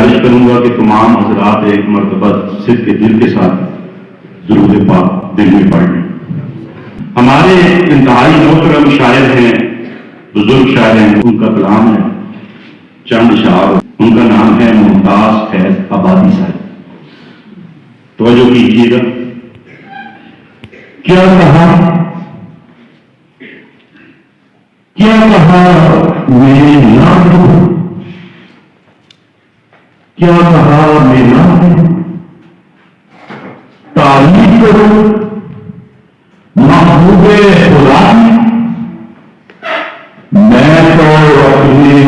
گزارش کروں گا کہ تمام حضرات ایک مرتبہ صدق کے دل کے ساتھ درود پاک دل میں پڑھ لیں۔ ہمارے انتہائی محترم شاعر ہیں، بزرگ شاعر ہیں، ان کا کلام ہے چند اشعار، ان کا نام ہے ممتاز فیض آبادی صاحب۔ توجہ کیجیے گا۔ کیا کہا میرے نام، کیا کہا میں نام تعریف کروں محبوب خدا کی، میں تو اپنے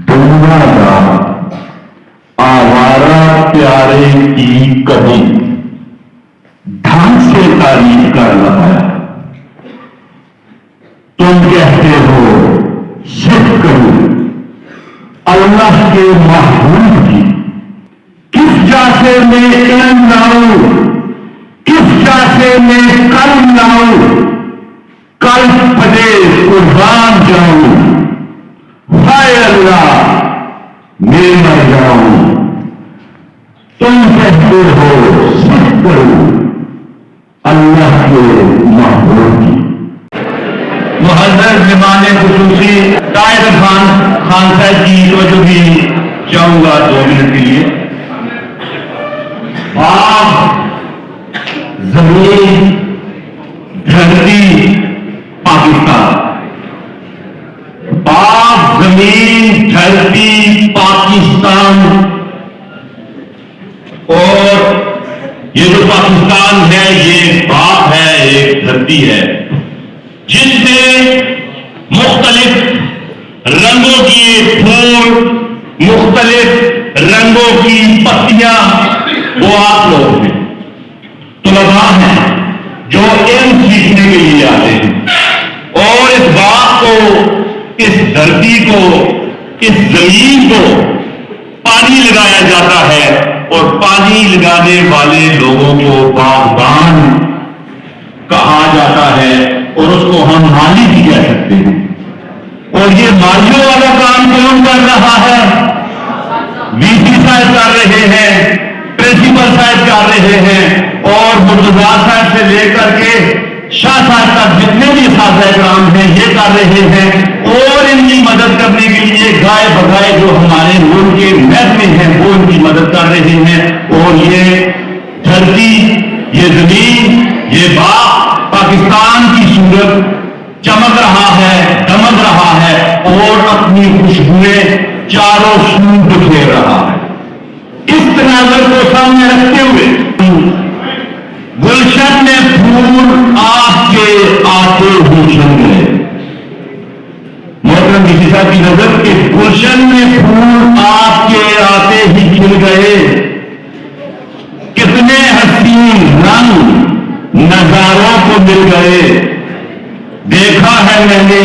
دنیا کا آوارہ پیارے کی کبھی ڈھنگ سے تعریف کر لگایا۔ تم کہتے ہو شک کروں اللہ کے محبوب کی، کس جیسے میں علم لاؤں، کس جیسے میں قلم لاؤں، کل پڑے قربان جاؤں، ہائے اللہ میں مر جاؤں۔ تم کہتے ہو شک کروں اللہ کے محبوب کی۔ محضر مہمان خصوصی طاہر خان صاحب کی توجہ بھی چاہوں گا 2 منٹ کے لیے۔ آپ زمین دھرتی پاکستان، آپ زمین دھرتی پاکستان، اور یہ جو پاکستان ہے یہ باپ ہے، ایک دھرتی ہے جس میں مختلف رنگوں کے پھول، مختلف رنگوں کی پتیاں، وہ آپ لوگ ہیں، طلباء ہیں جو علم سیکھنے کے لیے آتے ہیں، اور اس باغ کو، اس دھرتی کو، اس زمین کو پانی لگایا جاتا ہے، اور پانی لگانے والے لوگوں کو باغبان کہا جاتا ہے، اور اس کو ہم مالی بھی کہہ سکتے ہیں۔ اور یہ مالیوں والا کام کون کر رہا ہے؟ وی سی صاحب کر رہے ہیں، پرنسپل صاحب کر رہے ہیں، اور مرتضی صاحب سے لے کر کے شاہ صاحب تک جتنے بھی اساتذہ کرام ہیں یہ کر رہے ہیں، اور ان کی مدد کرنے کے لیے گائے بگائے جو ہمارے ملک کے محکمے ہیں وہ ان کی مدد کر رہے ہیں۔ اور یہ دھرتی، یہ زمین، یہ باغ پاکستان کی صورت چمک رہا ہے، دمک رہا ہے، اور اپنی خوشبوئیں چاروں سو بکھیر رہا ہے۔ اس تناظر کو سامنے رکھتے ہوئے گلشن میں پھول آپ کے آتے ہی کھل گئے۔ محترم ڈی سی صاحب کی نظر کہ گلشن میں پھول آپ کے آتے ہی کھل گئے، کتنے حسین رنگ نظاروں کو مل گئے۔ دیکھا ہے میں نے